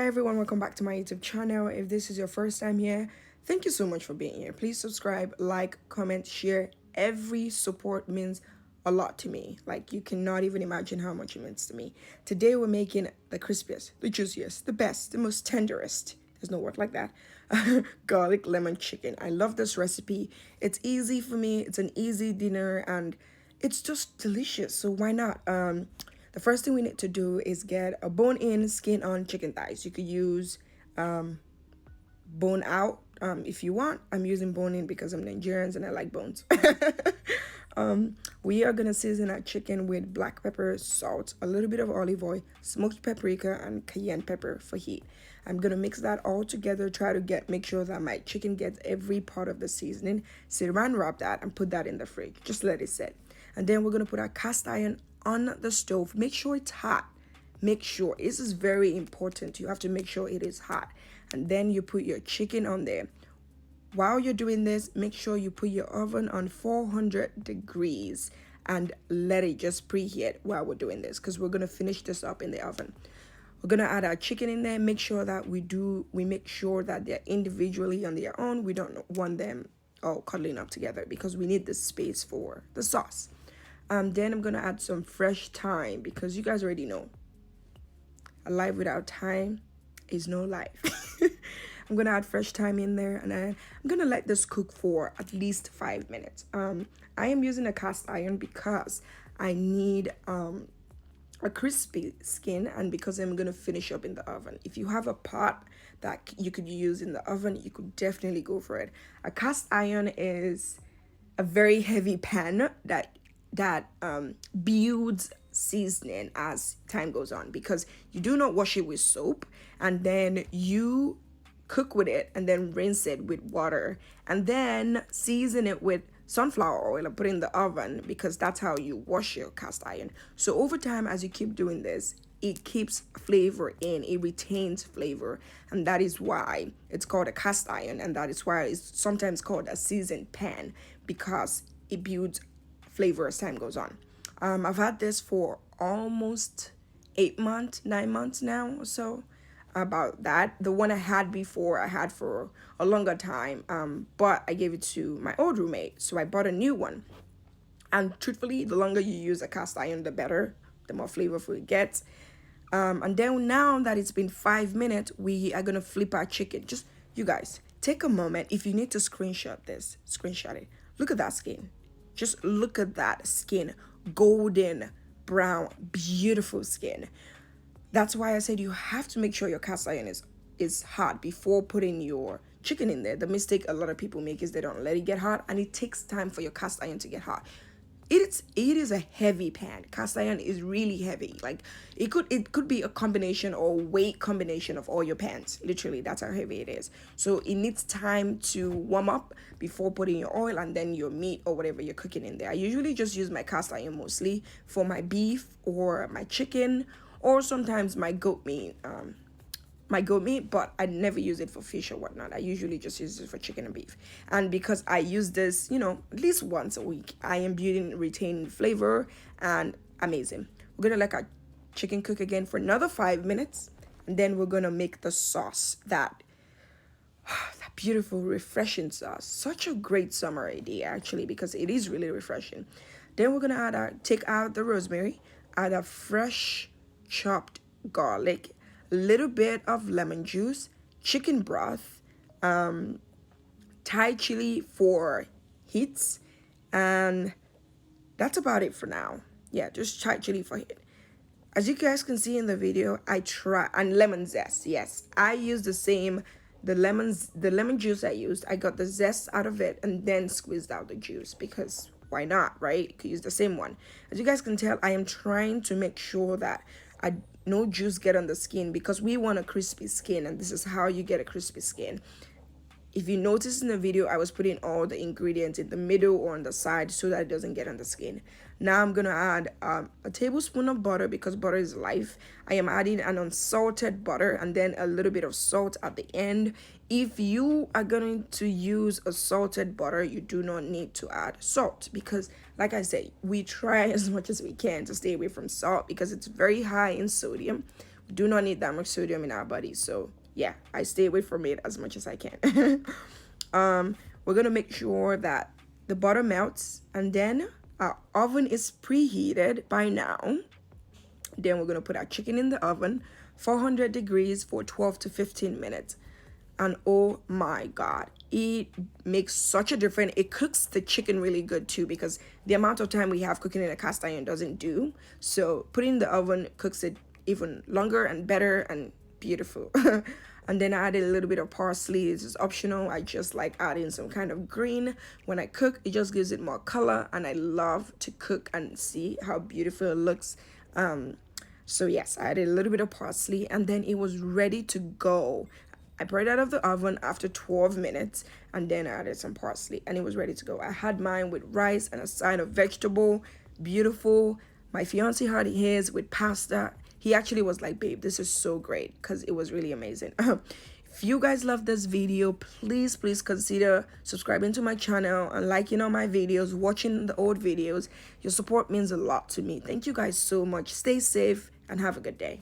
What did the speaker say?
Hi everyone, welcome back to my YouTube channel. If this is your first time here, thank you so much for being here. Please subscribe, like, comment, share. Every support means a lot to me. Like, you cannot even imagine how much it means to me. Today we're making the crispiest, the juiciest, the best, the most tenderest, there's no word like that, garlic lemon chicken. I love this recipe. It's easy for me, it's an easy dinner, and it's just delicious. So why not? The first thing we need to do is get a bone-in, skin-on chicken thighs. You could use bone out if you want. I'm using bone-in because I'm Nigerian and I like bones. We are gonna season our chicken with black pepper, salt, a little bit of olive oil, smoked paprika, and cayenne pepper for heat. I'm gonna mix that all together, try to make sure that my chicken gets every part of the seasoning. Saran wrap that and put that in the fridge. Just let it sit. And then we're gonna put our cast iron on the stove. Make sure it's hot. Make sure, this is very important. You have to make sure it is hot. And then you put your chicken on there. While you're doing this, make sure you put your oven on 400 degrees and let it just preheat while we're doing this, because we're going to finish this up in the oven. We're going to add our chicken in there. Make sure that we make sure that they're individually on their own. We don't want them all cuddling up together because we need the space for the sauce. Then I'm going to add some fresh thyme, because you guys already know a life without thyme is no life. I'm going to add fresh thyme in there, and I'm going to let this cook for at least 5 minutes. I am using a cast iron because I need a crispy skin, and because I'm going to finish up in the oven. If you have a pot that you could use in the oven, you could definitely go for it. A cast iron is a very heavy pan that builds seasoning as time goes on, because you do not wash it with soap, and then you cook with it and then rinse it with water and then season it with sunflower oil and put it in the oven, because that's how you wash your cast iron. So over time, as you keep doing this, it keeps flavor in, it retains flavor, and that is why it's called a cast iron, and that is why it's sometimes called a seasoned pan, because it builds flavor as time goes on. I've had this for almost 9 months now or so. About that, the one I had before, I had for a longer time, but I gave it to my old roommate, so I bought a new one. And truthfully, the longer you use a cast iron, the better, the more flavorful it gets. And then now that it's been 5 minutes, we are gonna flip our chicken. Just, you guys, take a moment. If you need to screenshot this, screenshot it. Look at that skin. Just look at that skin. Golden brown, beautiful skin. That's why I said you have to make sure your cast iron is hot before putting your chicken in there. The mistake a lot of people make is they don't let it get hot, and it takes time for your cast iron to get hot. It is a heavy pan. Cast iron is really heavy. Like, it could be a combination or weight combination of all your pans. Literally, that's how heavy it is. So it needs time to warm up before putting your oil and then your meat or whatever you're cooking in there. I usually just use my cast iron mostly for my beef or my chicken, or sometimes my goat meat, but I never use it for fish or whatnot. I usually just use it for chicken and beef. And because I use this, at least once a week, I am building retained flavor and amazing. We're gonna let our chicken cook again for another 5 minutes, and then we're gonna make the sauce, that beautiful, refreshing sauce. Such a great summer idea, actually, because it is really refreshing. Then we're gonna take out the rosemary, add a fresh chopped garlic, a little bit of lemon juice, chicken broth, Thai chili for heats, and that's about it for now. Yeah, just Thai chili for heat. As you guys can see in the video, and lemon zest. Yes, I use the lemon juice I used. I got the zest out of it and then squeezed out the juice, because why not, right? You could use the same one. As you guys can tell, I am trying to make sure that no juice get on the skin, because we want a crispy skin, and this is how you get a crispy skin. If you notice in the video, I was putting all the ingredients in the middle or on the side so that it doesn't get on the skin. Now I'm gonna add a tablespoon of butter, because butter is life. I am adding an unsalted butter and then a little bit of salt at the end. If you are going to use a salted butter, you do not need to add salt, because like I said, we try as much as we can to stay away from salt, because it's very high in sodium, do not need that much sodium in our bodies. So yeah, I stay away from it as much as I can. We're gonna make sure that the butter melts, and then our oven is preheated by now. Then we're gonna put our chicken in the oven, 400 degrees for 12 to 15 minutes. And oh my God, it makes such a difference. It cooks the chicken really good too, because the amount of time we have cooking in a cast iron doesn't do. So putting in the oven cooks it even longer and better and beautiful. And then I added a little bit of parsley. This is optional. I just like adding some kind of green when I cook. It just gives it more color, and I love to cook and see how beautiful it looks. So yes, I added a little bit of parsley, and then it was ready to go. I brought it out of the oven after 12 minutes, and then I added some parsley, and it was ready to go. I had mine with rice and a side of vegetable. Beautiful. My fiance had his with pasta. He actually was like, babe, this is so great, because it was really amazing. If you guys love this video, please consider subscribing to my channel and liking all my videos, watching the old videos. Your support means a lot to me. Thank you guys so much. Stay safe and have a good day.